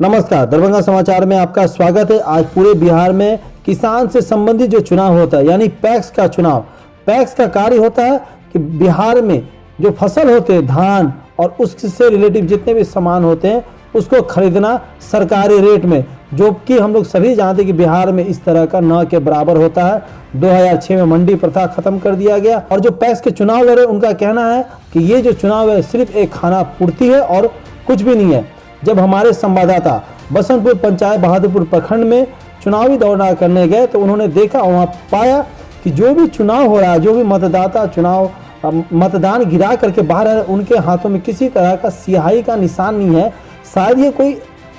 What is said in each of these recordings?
नमस्कार, दरभंगा समाचार में आपका स्वागत है। आज पूरे बिहार में किसान से संबंधित जो चुनाव होता है यानी पैक्स का चुनाव, पैक्स का कार्य होता है कि बिहार में जो फसल होते हैं धान और उससे रिलेटिव जितने भी सामान होते हैं उसको खरीदना सरकारी रेट में, जो कि हम लोग सभी जानते हैं कि बिहार में इस तरह का न के बराबर होता है। 2006 में मंडी प्रथा खत्म कर दिया गया और जो पैक्स के चुनाव लड़े उनका कहना है कि ये जो चुनाव है सिर्फ एक खाना पूर्ति है और कुछ भी नहीं है। जब हमारे संवाददाता बसंतपुर पंचायत बहादुरपुर प्रखंड में चुनावी दौरा करने गए तो उन्होंने देखा, वहाँ पाया कि जो भी चुनाव हो रहा है, जो भी मतदाता चुनाव मतदान गिरा करके बाहर है, उनके हाथों में किसी तरह का स्याही का निशान नहीं है। शायद ये कोई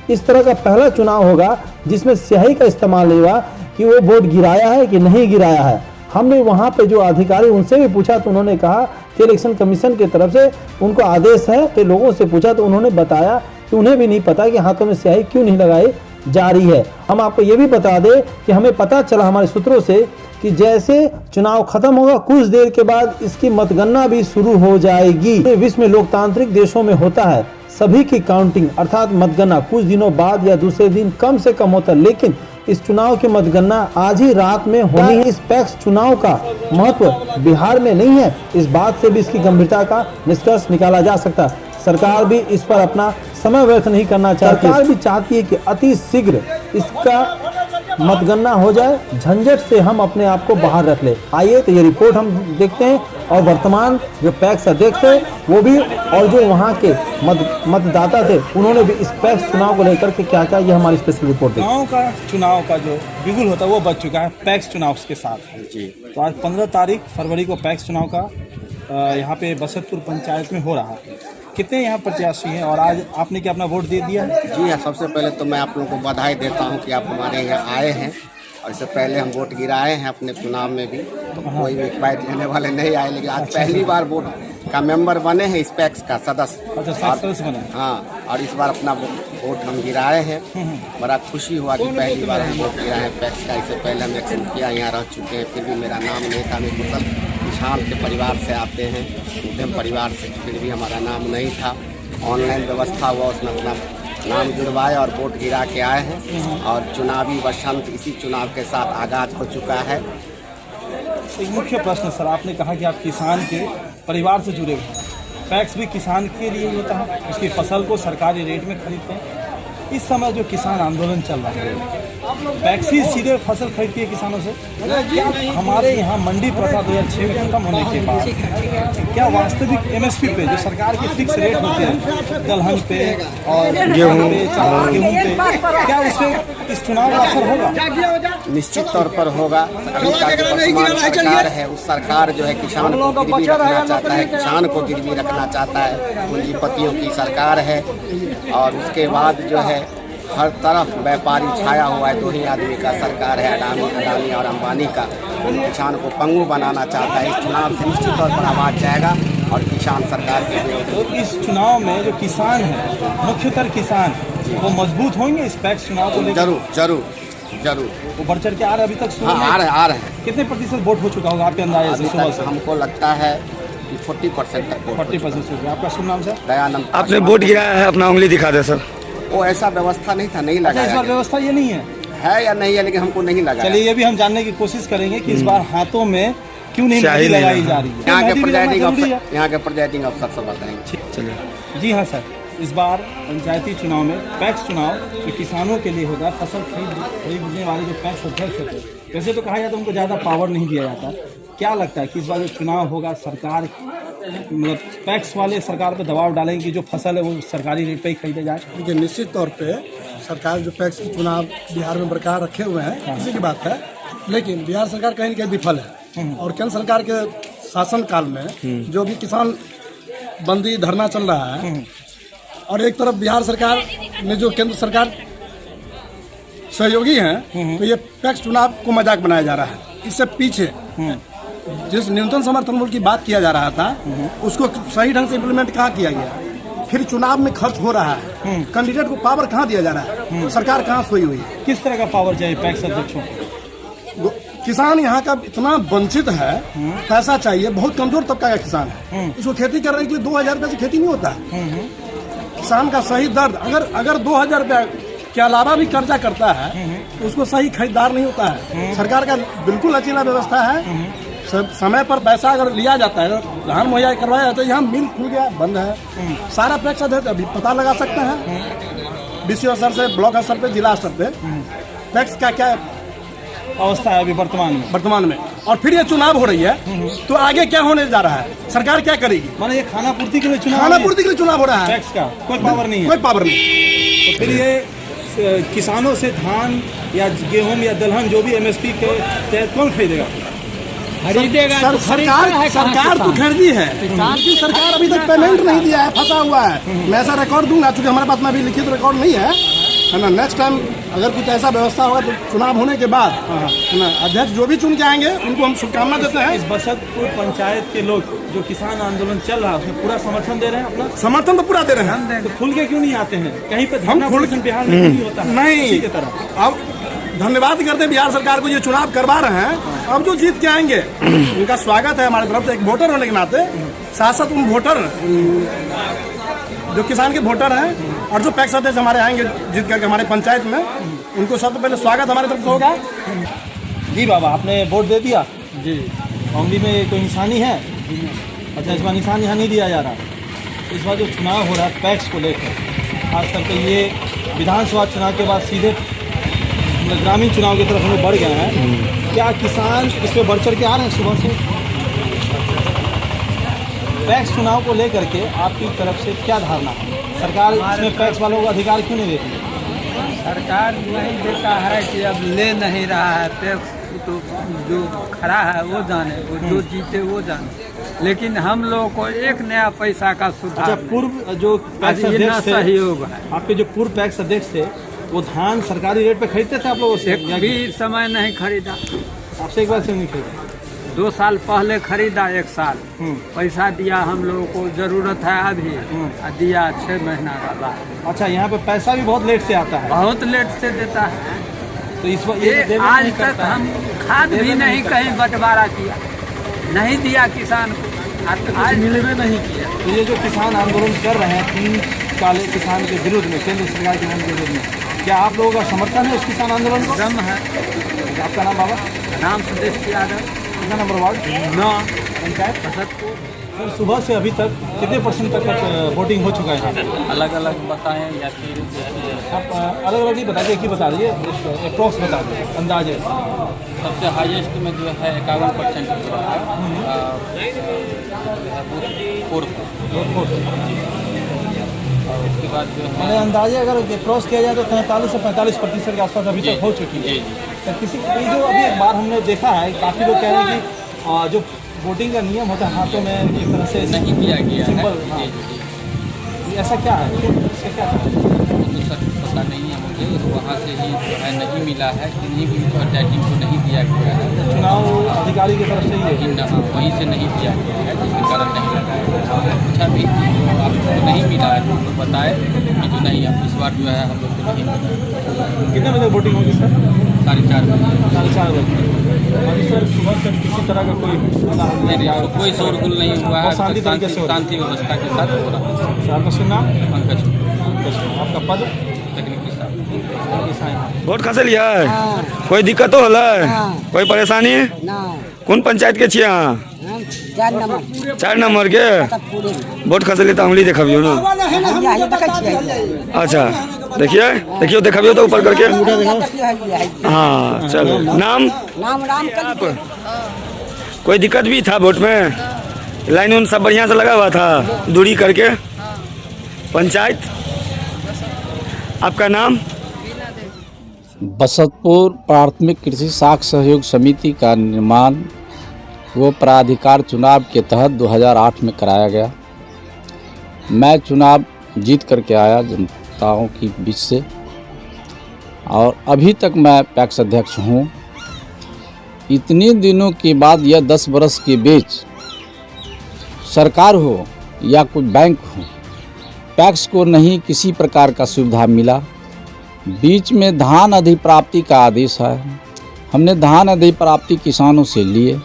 इस तरह का पहला चुनाव होगा जिसमें स्याही का इस्तेमाल नहीं हुआ कि वो वोट गिराया है कि नहीं गिराया है। हमने वहाँ पे जो अधिकारी उनसे भी पूछा तो उन्होंने कहा कि इलेक्शन कमीशन की तरफ से उनको आदेश है। कि लोगों से पूछा तो उन्होंने बताया कि उन्हें भी नहीं पता कि हाथों में स्याही क्यों नहीं लगाई जा रही है। हम आपको ये भी बता दें कि हमें पता चला हमारे सूत्रों से कि जैसे चुनाव खत्म होगा कुछ देर के बाद इसकी मतगणना भी शुरू हो जाएगी। विश्व में लोकतांत्रिक देशों में होता है सभी की काउंटिंग अर्थात मतगणना कुछ दिनों बाद या दूसरे दिन कम से कम होता है, लेकिन इस चुनाव की मतगणना आज ही रात में होनी है। इस पैक्स चुनाव का महत्व बिहार में नहीं है, इस बात से भी इसकी गंभीरता का निष्कर्ष निकाला जा सकता है। सरकार भी इस पर अपना समय व्यर्थ नहीं करना चाहती। सरकार भी चाहती है कि अति शीघ्र इसका मतगणना हो जाए, झंझट से हम अपने आप को बाहर रख ले। आइए तो ये रिपोर्ट हम देखते हैं और वर्तमान जो पैक्स अध्यक्ष थे वो भी और जो वहाँ के मतदाता थे उन्होंने भी इस पैक्स चुनाव को लेकर के क्या क्या, ये हमारी स्पेशल रिपोर्ट देखिए। गाँव का चुनाव का जो बिगुल होता है वो बच चुका है पैक्स चुनाव के साथ जी। तो आज 15 फरवरी को पैक्स चुनाव का यहाँ पे बसंतपुर पंचायत में हो रहा है। कितने यहाँ प्रत्याशी हैं और आज आपने क्या अपना वोट दे दिया? जी हाँ, सबसे पहले तो मैं आप लोगों को बधाई देता हूँ कि आप हमारे यहाँ आए हैं। और इससे पहले हम वोट गिराए हैं अपने चुनाव में भी, तो कोई भी फाइट लेने वाले नहीं आए, लेकिन आज पहली बार वोट का मेंबर बने हैं इस पैक्स का सदस्य। अच्छा, सदस्य बने? हाँ, और इस बार अपना वोट हम गिराए हैं। बड़ा खुशी हुआ कि पहली बार हम वोट गिराए हैं पैक्स का। इससे पहले हम इलेक्शन किया, यहाँ रह चुके हैं, फिर भी मेरा नाम नहीं था। मैं कुशल किसान के परिवार से आते हैं, उद्यम परिवार से, फिर भी हमारा नाम नहीं था। ऑनलाइन व्यवस्था हुआ, उसमें अपना नाम जुड़वाए और वोट गिरा के आए हैं। और चुनावी वसंत इसी चुनाव के साथ आगाज हो चुका है। एक मुख्य प्रश्न सर, आपने कहा कि आप किसान के परिवार से जुड़े हुए हैं। पैक्स भी किसान के लिए होता है, उसकी फसल को सरकारी रेट में खरीदते हैं। इस समय जो किसान आंदोलन चल रहा है, पैक्स ही सीधे फसल खरीदती है किसानों से। क्या हमारे यहाँ मंडी प्रथा 2006 में खत्म होने के बाद क्या वास्तविक एमएसपी पे जो सरकार के फिक्स रेट होते हैं दलहन पे और गेहूं पे, क्या उससे इस चुनाव का असर होगा? निश्चित तौर पर होगा। अभी का जो वर्तमान सरकार है उस सरकार जो है किसान को गिरवी रखना चाहता है, किसान को गिरवी रखना चाहता है। पूंजीपतियों की सरकार है और उसके बाद जो है हर तरफ व्यापारी छाया हुआ है। दो ही आदमी का सरकार है, अडानी और अंबानी का। किसान को पंगु बनाना चाहता है। इस चुनाव से निश्चित तौर पर आवाज जाएगा और किसान सरकार के विरोध। तो इस चुनाव में जो किसान है, मुख्यतः किसान, वो मजबूत होंगे इस पैक्स चुनाव को लेकर? जरूर वो बढ़ चढ़ के आ रहे अभी तक? हाँ, आ रहे हैं। कितने प्रतिशत वोट हो चुका होगा आपके अंदाजे से? सुबह से हमको लगता है कि 40% तक 40% हो गया। आपका शुभ नाम सर? दयानंद। आपने वोट गिराया है, अपना उंगली दिखा दे सर। वो ऐसा व्यवस्था नहीं था, नहीं लगा। इस बार व्यवस्था ये नहीं है या नहीं है, लेकिन हमको नहीं लगा। चलिए ये भी हम जानने की कोशिश करेंगे कि इस बार हाथों में क्यों नहीं लगाई जा रही है। यहाँ के प्रेजाइडिंग अफसर सब बताएंगे। चलिए। जी हाँ सर, इस बार पंचायती चुनाव में पैक्स चुनाव जो किसानों के लिए होगा, फसल खरीदने वाले जो पैक्स अध्यक्ष होते हैं, वैसे तो कहा जाता है उनको ज़्यादा पावर नहीं दिया जाता। क्या लगता है कि इस बार जो चुनाव होगा सरकार मतलब पैक्स वाले सरकार पर दबाव डालेंगे कि जो फसल है वो सरकारी रेट पे ही खरीदे जाए? देखिए, निश्चित तौर पे सरकार जो पैक्स के चुनाव बिहार में बरकरार रखे हुए हैं, इसी की बात है। लेकिन बिहार सरकार कहीं न कहीं विफल है और केंद्र सरकार के शासन काल में जो भी किसान बंदी धरना चल रहा है और एक तरफ बिहार सरकार ने जो केंद्र सरकार सहयोगी हैं, तो ये पैक्स चुनाव को मजाक बनाया जा रहा है। इससे पीछे जिस न्यूनतम समर्थन मूल्य की बात किया जा रहा था उसको सही ढंग से इम्प्लीमेंट कहाँ किया गया? फिर चुनाव में खर्च हो रहा है, कैंडिडेट को पावर कहाँ दिया जा रहा है? सरकार कहाँ सोई हुई है? किस तरह का पावर चाहिए पैक्स अध्यक्षों को? किसान यहाँ का इतना वंचित है, पैसा चाहिए, बहुत कमजोर तबका का किसान है। इसको खेती करने के लिए 2000 रुपये से खेती नहीं होता। किसान का सही दर्द, अगर 2000 रुपया उसके अलावा भी कर्जा करता है तो उसको सही खरीदार नहीं होता है। सरकार का बिल्कुल लचीला व्यवस्था है, समय पर पैसा अगर लिया जाता है, धान मुहैया करवाया जाता है। यहाँ मिल खुल गया, बंद है, सारा पैक्स अभी पता लगा सकते हैं डीसी स्तर से, ब्लॉक स्तर पे, जिला स्तर पे पैक्स का क्या अवस्था है अभी वर्तमान में। और फिर ये चुनाव हो रही है तो आगे क्या होने जा रहा है, सरकार क्या करेगी? माने ये खाना पूर्ति के लिए चुनाव, खाना पूर्ति के लिए चुनाव हो रहा है, टैक्स का कोई पावर नहीं है, कोई पावर नहीं। तो फिर ये किसानों से धान या गेहूं या दलहन जो भी MSP के तहत कौन खरीदेगा? खरीदेगा सरकार तो खरीदी है, की सरकार अभी तक पेमेंट नहीं दिया है, फंसा हुआ है। मैं ऐसा रिकॉर्ड दूंगा, चूंकि हमारे पास में अभी लिखित रिकॉर्ड नहीं है ना। नेक्स्ट टाइम अगर कुछ ऐसा व्यवस्था होगा तो चुनाव होने के बाद है ना, अध्यक्ष जो भी चुन के आएंगे उनको हम शुभकामना देते हैं। इस बसंतपुर पंचायत के लोग जो किसान आंदोलन चल रहा है उसमें पूरा समर्थन दे रहे हैं, अपना समर्थन तो पूरा दे रहे हैं। तो खुल के क्यों नहीं आते हैं? कहीं पे हम खुल के बिहार में नहीं होता है नहीं इसी की तरह। अब धन्यवाद करते हैं बिहार सरकार को, ये चुनाव करवा रहे हैं। अब जो जीत के आएंगे उनका स्वागत है हमारी तरफ से, एक वोटर होने के नाते। साथ साथ उन वोटर जो किसान के वोटर हैं और जो पैक्स अध्यक्ष हमारे आएंगे जीत करके हमारे पंचायत में, उनको सबसे पहले स्वागत हमारे तरफ से होगा। जी बाबा, आपने वोट दे दिया? जी। उंगली में कोई निशानी है? अच्छा, इस बार निशान यहाँ नहीं दिया जा रहा। इस बार जो चुनाव हो रहा है पैक्स को लेकर, खास करके ये विधानसभा चुनाव के बाद सीधे ग्रामीण चुनाव की तरफ हम लोग बढ़ गए हैं। क्या किसान इस पर बढ़ चढ़ के आ रहे हैं सुबह से? पैक्स चुनाव को लेकर के आपकी तरफ से क्या धारणा है? सरकार इसमें पैक्स वालों को अधिकार क्यों नहीं देती? सरकार नहीं देता है कि अब ले नहीं रहा है पैक्स, तो जो खड़ा है वो जाने, वो जो जीते वो जाने। लेकिन हम लोगों को एक नया पैसा का सुधार। अच्छा, पूर्व जो पैक्स अध्यक्ष थे, सहयोग है। आपके जो पूर्व पैक्स अध्यक्ष थे वो धान सरकारी रेट पे खरीदते थे आप लोगों से? एक भी समय नहीं खरीदा। आपसे एक बार से नहीं खरीदा? 2 साल पहले खरीदा, 1 साल पैसा दिया हम लोगों को, जरूरत है अभी, दिया 6 महीना का बाद। अच्छा, यहाँ पे पैसा भी बहुत लेट से आता है? बहुत लेट से देता है। तो इस ये आज तक हम खाद भी नहीं कहीं बंटवारा किया, नहीं दिया किसान को, आज मिल में नहीं किया। तो ये जो किसान आंदोलन कर रहे हैं 3 काले किसान के विरुद्ध में, केंद्र सरकार के विरुद्ध में, क्या आप लोगों का समर्थन है उस किसान आंदोलन को? दम है। आपका नाम बाबा? नाम सुदेश यादव, कितना number ward? 9 panchayat Basantpur. Sir, सुबह से अभी तक कितने % तक वोटिंग हो चुका है? अलग अलग बताएं या फिर आप अलग अलग नहीं बता दीजिए, एक ही बता दीजिए, अप्रॉक्स बता दीजिए अंदाजे। सबसे हाईएस्ट में जो है 51% और उसके बाद जो है मैंने अंदाजे अगर क्रॉस किया जाए तो 43 से 45% के आसपास अभी तक हो चुकी है। सर, किसी ये जो अभी एक बार हमने देखा है, काफ़ी लोग कह रहे हैं कि जो वोटिंग का नियम होता है हाथों में एक तरह से नहीं किया गया सिंबल, है। ऐसा क्या है? इसका क्या है? तो सर पता नहीं है मुझे, वहाँ से ही जो है नहीं मिला है, किन्हीं भी पंचायती को नहीं दिया गया है। चुनाव अधिकारी की तरफ से ही लेकिन हाँ, वहीं से नहीं दिया गया है, जिसके कारण नहीं लगा है। अच्छा भी आपको नहीं मिला है तो बताए कि जो नहीं, अब इस बार जो है हम लोग को नहीं मिला। कितने बजे वोटिंग होगी सर? 4:30 बजे। 4:30 बजे। अभी सर सुबह से किसी तरह का कोई शोरगुल नहीं हुआ है, शांति तरीके से हो रहा है। शांति व्यवस्था के साथ हो रहा है। सर, आपका शुभ नाम? पंकज, आपका पद? तकनीकी साहब। वोट खसे लिया है? कोई दिक्कत तो होला है? कोई परेशानी? कौन पंचायत के छिए अहाँ? 4 नंबर के वोट खसे लिए तो उंगली देखबियो ना। अच्छा, देखियो देखबियो तो ऊपर करके। हाँ, चलो। नाम राम। कोई दिक्कत भी था वोट में? लाइन उन सब बढ़िया से लगा हुआ था, दूरी करके? पंचायत आपका नाम? बसंतपुर प्राथमिक कृषि साख सहयोग समिति का निर्माण वो प्राधिकार चुनाव के तहत 2008 में कराया गया। मैं चुनाव जीत करके आया जनताओं की बीच से, और अभी तक मैं पैक्स अध्यक्ष हूँ। इतने दिनों के बाद यह 10 वर्ष के बीच सरकार हो या कोई बैंक हो, पैक्स को नहीं किसी प्रकार का सुविधा मिला। बीच में धान अधिप्राप्ति का आदेश है, हमने धान अधिप्राप्ति किसानों से लिए,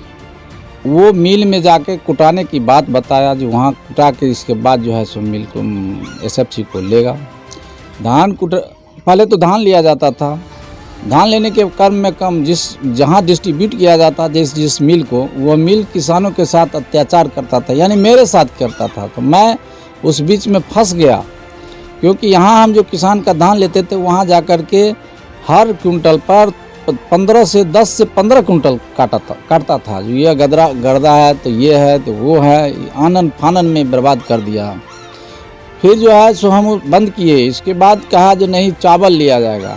वो मिल में जाके कुटाने की बात बताया, जो वहाँ कुटा के इसके बाद जो है सो मिल को SFC को लेगा। धान पहले तो धान लिया जाता था, धान लेने के क्रम में जहाँ डिस्ट्रीब्यूट किया जाता जिस मिल को, वो मिल किसानों के साथ अत्याचार करता था, यानी मेरे साथ करता था। तो मैं उस बीच में फंस गया, क्योंकि यहाँ हम जो किसान का धान लेते थे वहाँ जा कर के हर क्विंटल पर 10 से 15 क्विंटल काटता था। जो ये गर्दा है तो ये है तो वो है, आनन फानन में बर्बाद कर दिया। फिर जो है सो हम बंद किए। इसके बाद कहा जो नहीं, चावल लिया जाएगा,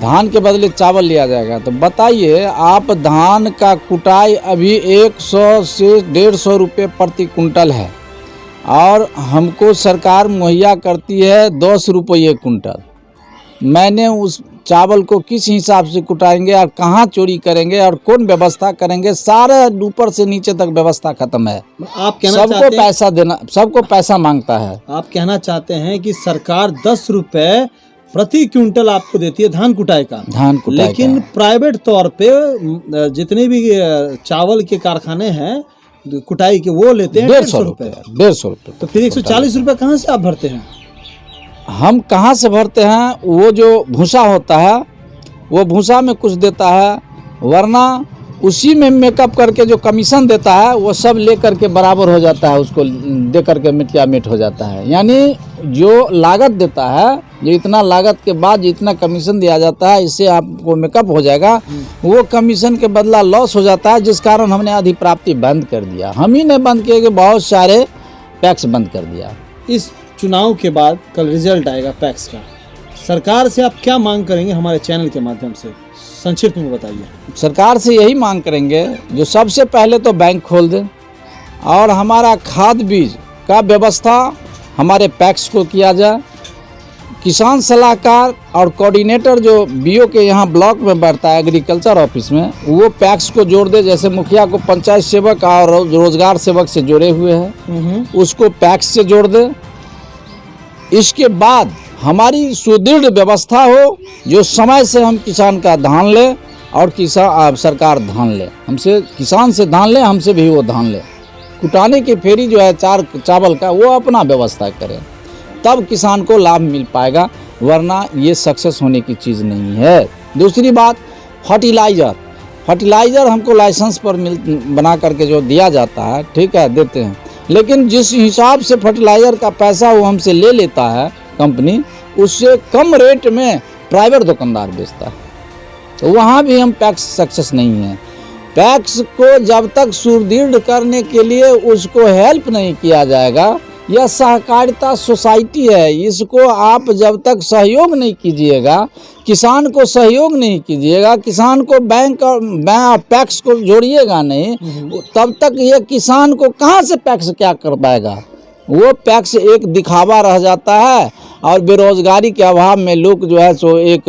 धान के बदले चावल लिया जाएगा। तो बताइए आप, धान का कुटाई अभी 100 से 150 रुपये प्रति कुंटल है और हमको सरकार मुहैया करती है 10 रुपये कुंटल। मैंने उस चावल को किस हिसाब से कुटाएंगे और कहाँ चोरी करेंगे और कौन व्यवस्था करेंगे, सारे ऊपर से नीचे तक व्यवस्था खत्म है। आप कहना सबको चाहते हैं, पैसा देना, सबको पैसा मांगता है। आप कहना चाहते हैं कि सरकार 10 रुपए प्रति क्विंटल आपको देती है धान कुटाई का, लेकिन प्राइवेट तौर पे जितने भी चावल के कारखाने हैं कुटाई के, वो लेते हैं 150 रुपये। 150 रुपये। तो फिर 140 रुपये कहाँ से आप भरते हैं? हम कहाँ से भरते हैं? वो जो भूसा होता है वो भूसा में कुछ देता है, वरना उसी में मेकअप करके जो कमीशन देता है वो सब ले करके बराबर हो जाता है, उसको दे करके मिटिया मिट हो जाता है। यानी जो लागत देता है, जो इतना लागत के बाद जितना कमीशन दिया जाता है, इससे आपको मेकअप हो जाएगा, वो कमीशन के बदला लॉस हो जाता है, जिस कारण हमने अधिप्राप्ति बंद कर दिया। हम ही ने बंद किए कि बहुत सारे पैक्स बंद कर दिया। इस चुनाव के बाद कल रिजल्ट आएगा पैक्स का, सरकार से आप क्या मांग करेंगे? हमारे चैनल के माध्यम से संक्षिप्त में बताइए। सरकार से यही मांग करेंगे जो सबसे पहले तो बैंक खोल दे और हमारा खाद बीज का व्यवस्था हमारे पैक्स को किया जाए। किसान सलाहकार और कोऑर्डिनेटर जो बीओ के यहाँ ब्लॉक में बैठता है एग्रीकल्चर ऑफिस में, वो पैक्स को जोड़ दे। जैसे मुखिया को पंचायत सेवक और रोजगार सेवक से जोड़े हुए हैं, उसको पैक्स से जोड़ दे। इसके बाद हमारी सुदृढ़ व्यवस्था हो, जो समय से हम किसान का धान ले और सरकार धान ले, हमसे किसान से धान ले, हमसे भी वो धान ले। कुटाने की फेरी जो है चावल का, वो अपना व्यवस्था करें, तब किसान को लाभ मिल पाएगा, वरना ये सक्सेस होने की चीज़ नहीं है। दूसरी बात, फर्टिलाइज़र हमको लाइसेंस पर बना करके जो दिया जाता है, ठीक है, देते हैं, लेकिन जिस हिसाब से फर्टिलाइज़र का पैसा वो हमसे ले लेता है कंपनी, उससे कम रेट में प्राइवेट दुकानदार बेचता है। तो वहाँ भी हम पैक्स सक्सेस नहीं है। पैक्स को जब तक सुदृढ़ करने के लिए उसको हेल्प नहीं किया जाएगा, यह सहकारिता सोसाइटी है, इसको आप जब तक सहयोग नहीं कीजिएगा, किसान को सहयोग नहीं कीजिएगा, किसान को बैंक और पैक्स को जोड़िएगा नहीं, तब तक ये किसान को कहाँ से पैक्स क्या कर पाएगा? वो पैक्स एक दिखावा रह जाता है और बेरोजगारी के अभाव में लोग जो है सो एक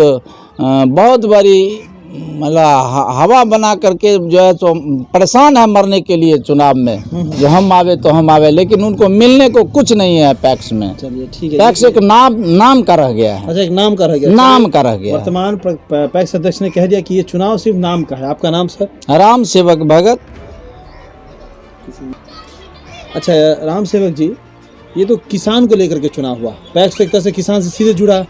बहुत बड़ी मतलब हवा बना करके जो है तो परेशान है मरने के लिए चुनाव में, जो हम आवे तो हम आवे, लेकिन उनको मिलने को कुछ नहीं है पैक्स में। चलिए ठीक है, पैक्स एक नाम का रह गया है। अच्छा, एक नाम का रह गया, नाम का रह गया। वर्तमान पैक्स अध्यक्ष ने कह दिया कि ये चुनाव सिर्फ नाम का है। आपका नाम सर? राम सेवक भगत। अच्छा राम सेवक जी, ये तो किसान को लेकर के चुनाव हुआ, पैक्स एक तरह से किसान से सीधे जुड़ा है,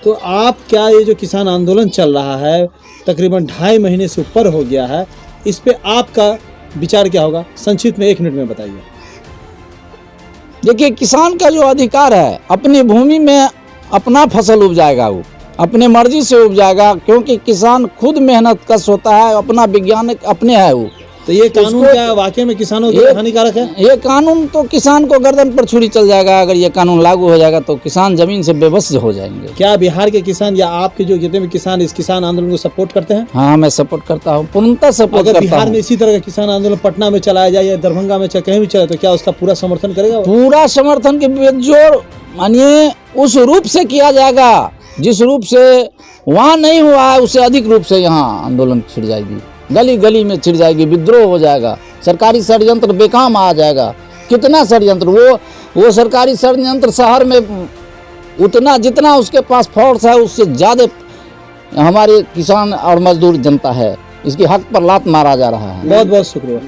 तो आप क्या ये जो किसान आंदोलन चल रहा है तकरीबन 2.5 महीने से ऊपर हो गया है, इस पे आपका विचार क्या होगा? संक्षिप्त में 1 मिनट में बताइए। देखिए, किसान का जो अधिकार है, अपनी भूमि में अपना फसल उपजाएगा, वो अपने मर्जी से उपजाएगा, क्योंकि किसान खुद मेहनत कश होता है, अपना वैज्ञानिक अपने है वो। तो ये कानून क्या वाकई में किसानों के लिए हानिकारक है? ये कानून तो किसान को गर्दन पर छुरी चल जाएगा। अगर ये कानून लागू हो जाएगा तो किसान जमीन से बेबस हो जाएंगे। क्या बिहार के किसान या आपके जो जितने भी किसान इस किसान आंदोलन को सपोर्ट करते हैं? हाँ, मैं सपोर्ट करता हूँ, पूर्णतः सपोर्ट करता हूँ। अगर बिहार में इसी तरह का किसान आंदोलन पटना में चलाया जाए या दरभंगा में कहीं भी चले, तो क्या उसका पूरा समर्थन करेगा? पूरा समर्थन के बेजोड़ मानिए उस रूप से किया जाएगा जिस रूप से वहाँ नहीं हुआ है, उससे अधिक रूप से यहाँ आंदोलन छिड़ जाएगी, गली गली में छिड़ जाएगी, विद्रोह हो जाएगा, सरकारी षड्यंत्र बेकाम आ जाएगा। कितना षड्यंत्र, वो सरकारी षड्यंत्र शहर में उतना जितना उसके पास फोर्स है, उससे ज़्यादा हमारे किसान और मजदूर जनता है, इसकी हक पर लात मारा जा रहा है। बहुत बहुत शुक्रिया।